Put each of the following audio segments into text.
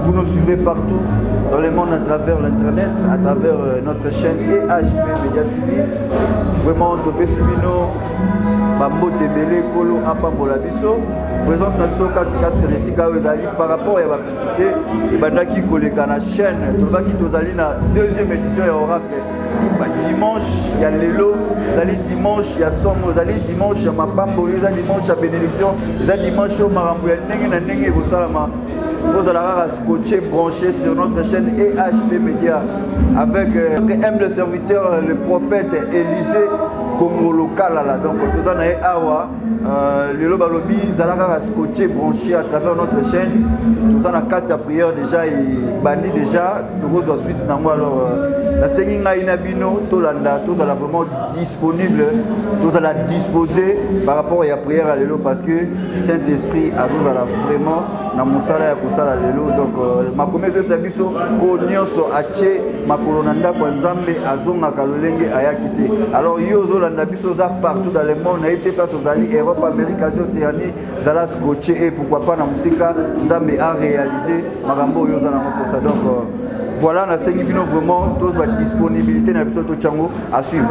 Vous nous suivrez partout dans le monde à travers l'internet, à travers notre chaîne EHP Media TV. Vraiment, Topé Simino, Bambo Tebele, Kolo, Apambola Biso. Présence Nabiso 44 sur les Sika Ozali par rapport à la publicité. Et maintenant qui colle à la chaîne, tout le monde qui est allé dans la deuxième édition, il y aura dimanche, il y a Lelo, dimanche, il y a Somo, dimanche, il y a Mapambo, dimanche, il y a Bénédiction, dimanche, il y a Marambo, il y a Nenge, il faut la scotcher, branché sur notre chaîne EHP Media avec notre humble serviteur, le prophète Élisée Congo local. Donc, tout ça, awa, le lobalobi, Zalara scotché, branché à travers notre chaîne. Tout ça, na carte prière déjà, il bandit déjà. Nous avons suite dans moi alors. La Senginga Inabino, tout ça là vraiment disponible, tout ça là disposé par rapport à la prière à l'élo parce que Saint-Esprit a nous là vraiment dans mon salaire pour ça l'élo. Donc ma communauté de Sabiso, ko nyonso ache ma kolonanda kwa nzambe azonga kalolenge ayakite. Alors yozo landa biso za partout dans le monde, na été place aux alliés Europe, Amérique, Asie, Océanie, zala scotché et pourquoi pas na musika nzambe a réalisé marambo yozo na pour ça. Donc voilà, on a 5 minutes vraiment, toute la disponibilité dans le Tchango à suivre.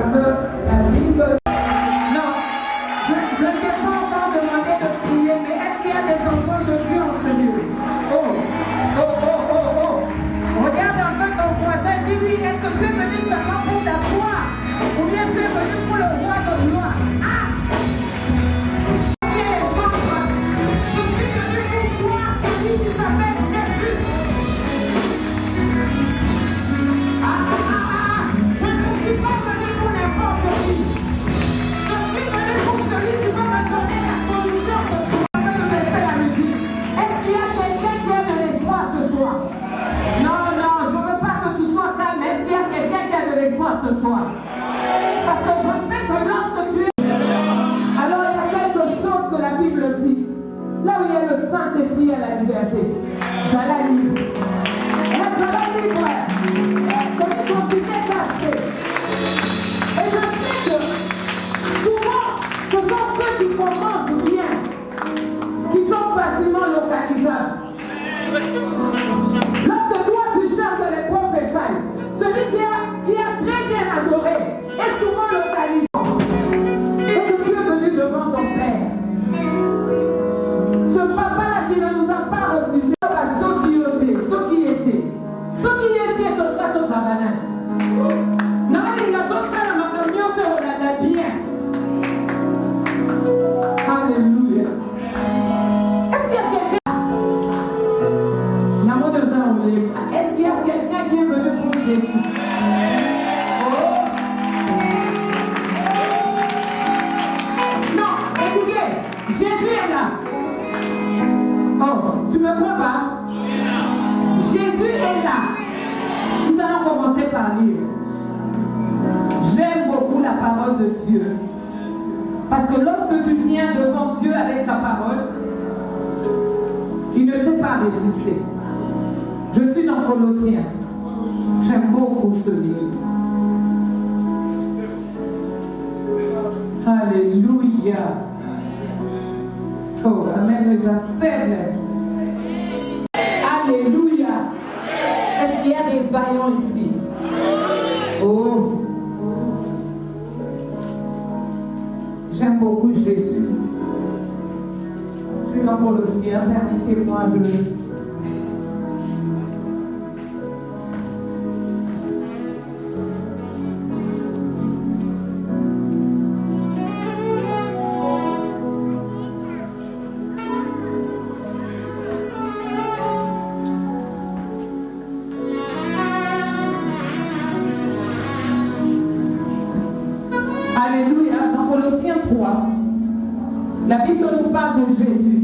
La Bible nous parle de Jésus.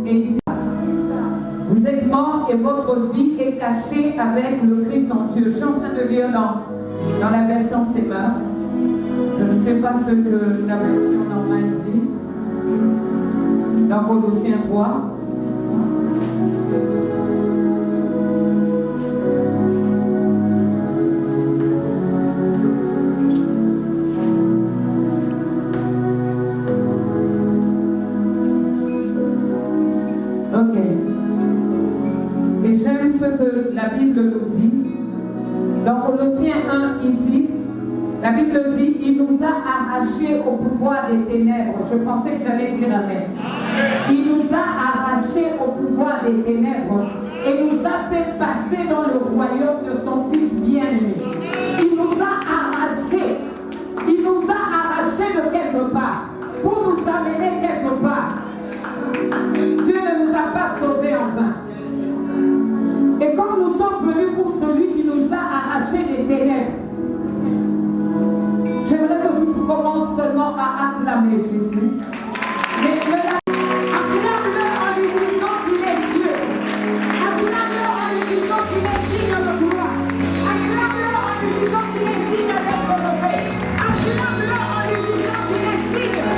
Et il dit, vous êtes morts et votre vie est cachée avec le Christ en Dieu. Je suis en train de lire dans la version Séma. Je ne sais pas ce que la version normale dit. Dans Colossiens 3. Ok. Et j'aime ce que la Bible nous dit. Dans Colossiens 1, il dit, la Bible dit, il nous a arrachés au pouvoir des ténèbres. Je pensais que j'allais dire amen. Il nous a arrachés au pouvoir des ténèbres et nous a fait passer dans le royaume de son Fils bien-aimé. Il nous a arrachés. Il nous a arrachés de quelque part pour nous amener quelque part. Dieu ne nous a pas sauvés en vain. Et comme nous sommes venus pour celui qui nous a arrachés des ténèbres, j'aimerais que tu commences seulement à acclamer Jésus. Mais acclame-le en lui disant qu'il est Dieu. Acclame-le en lui disant qu'il est digne de gloire. Acclame-le en lui disant qu'il est digne d'être élevé. Acclame-le en lui disant qu'il est digne.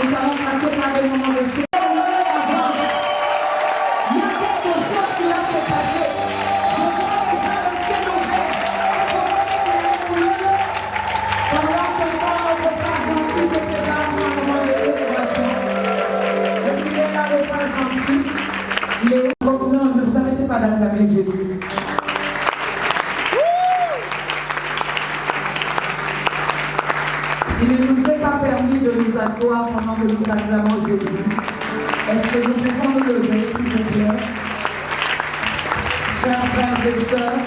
Nous allons passer par des moments de fête. Il y a quelque chose qui va se passer. Je vois les âmes s'élever. Est-ce qu'on va mettre les boules? Pendant ce temps, notre frère Jean-Cy se prépare pour un moment de célébration. Est-ce qu'il est là, le frère Jean-Cy? Il est au non, ne vous arrêtez pas d'acclamer Jésus. Il ne nous est pas permis de nous asseoir pendant que nous acclamons Jésus. Est-ce que nous pouvons nous lever, s'il vous plaît? Chers frères et sœurs,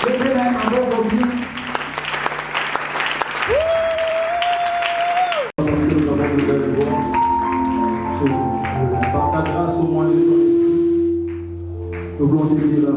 levez-les en vos revenus. Par ta grâce au moins de ton esprit, nous voulons te dire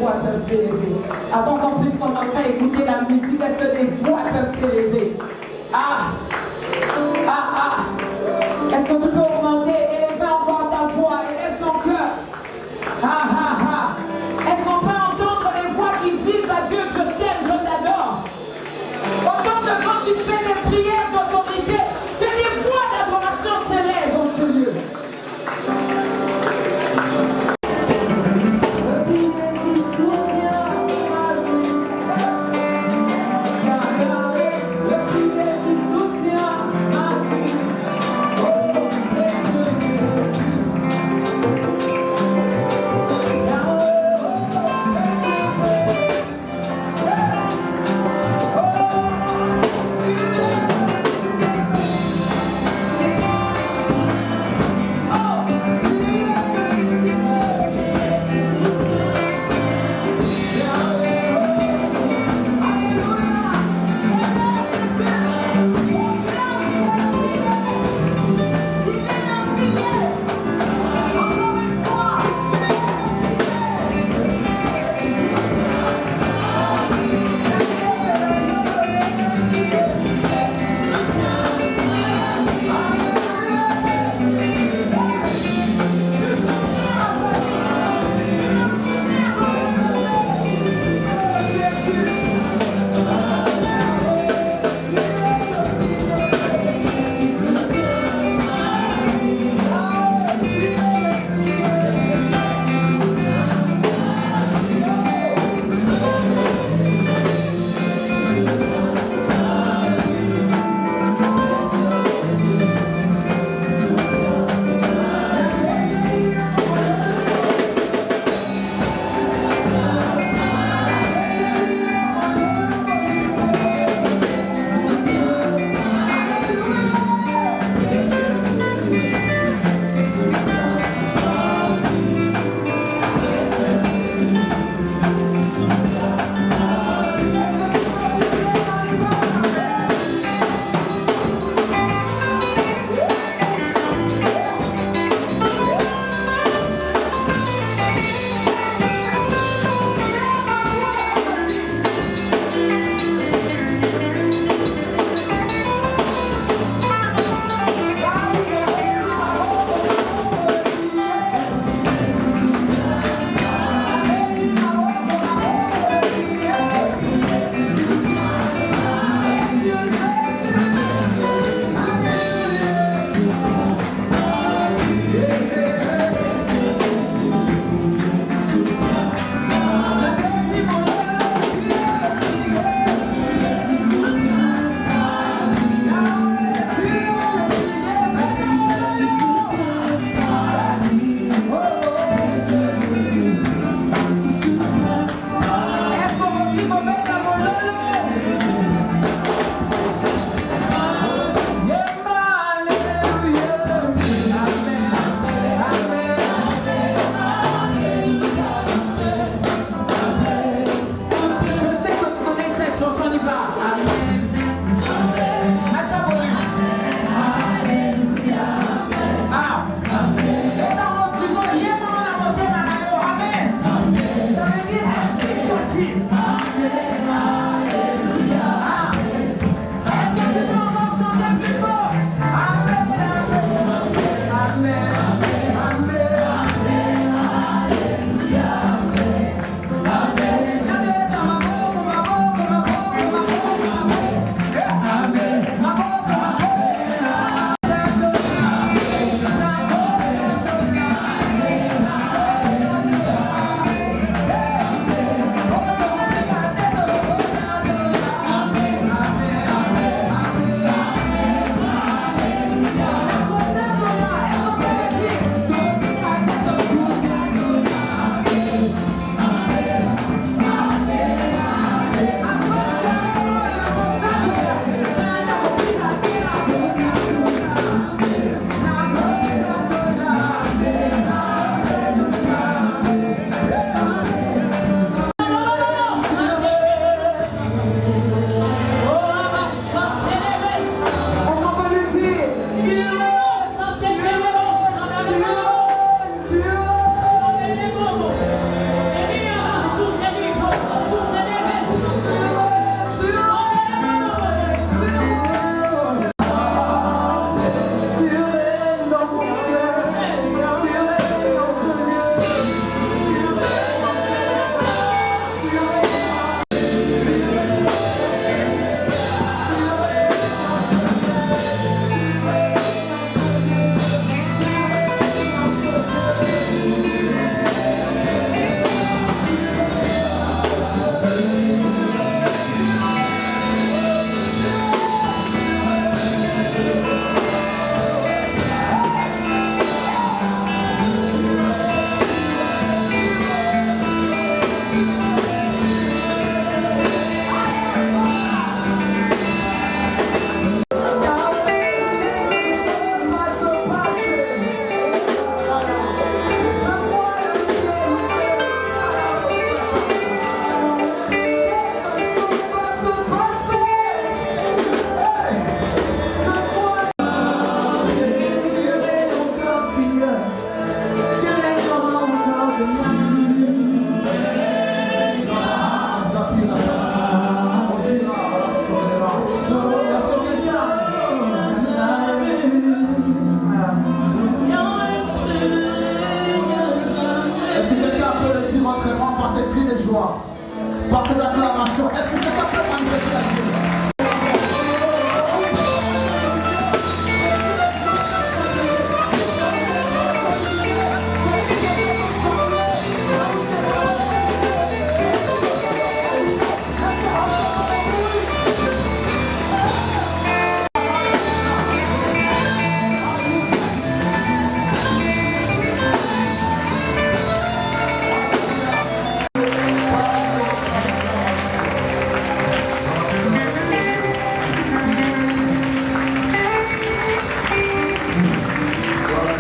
voix peuvent s'élever? Avant qu'on puisse commencer à écouter la musique, est-ce que des voix peuvent s'élever? Ah! Ah! Ah! Est-ce que tu peux augmenter, élever encore ta voix, élève ton cœur? Ah! Ah! Ah! Est-ce qu'on peut entendre les voix qui disent à Dieu, je t'aime, je t'adore? Autant de quand tu fais des prières d'autorité, que les voix d'adoration s'élèvent dans ce lieu.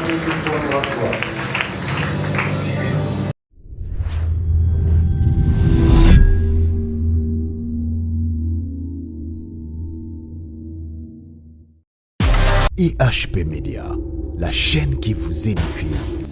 partager ce premier soir. IHP Média, la chaîne qui vous édifie.